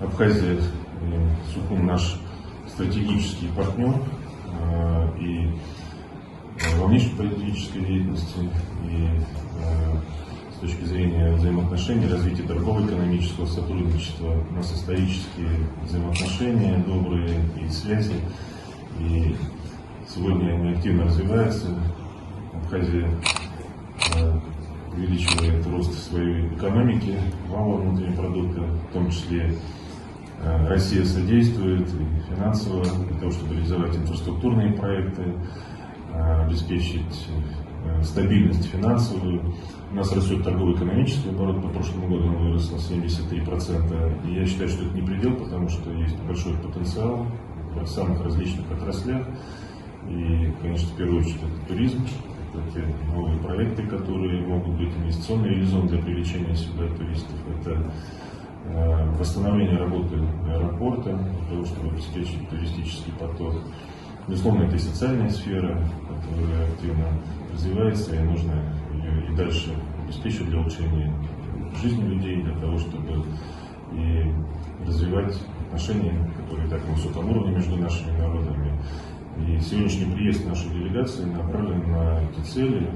Абхазия, Сухум наш стратегический партнер и во внешнеполитической деятельности, и с точки зрения взаимоотношений, развития торгово-экономического сотрудничества. У нас исторические взаимоотношения добрые и связи, и сегодня они активно развиваются. Абхазия увеличивает рост своей экономики, валового внутреннего продукта, в том числе Россия содействует и финансово для того, чтобы реализовать инфраструктурные проекты, обеспечить стабильность финансовую. У нас растет торгово-экономический оборот, по прошлому году он вырос на 73%. И я считаю, что это не предел, потому что есть большой потенциал в самых различных отраслях. И, конечно, в первую очередь, это туризм, это те новые проекты, которые могут быть инвестиционной реализованы для привлечения сюда туристов. Это восстановление работы аэропорта, для того, чтобы обеспечить туристический поток. Безусловно, это и социальная сфера, которая активно развивается, и нужно ее и дальше обеспечивать для улучшения жизни людей, для того, чтобы и развивать отношения, которые так на высоком уровне между нашими народами. И сегодняшний приезд нашей делегации направлен на эти цели.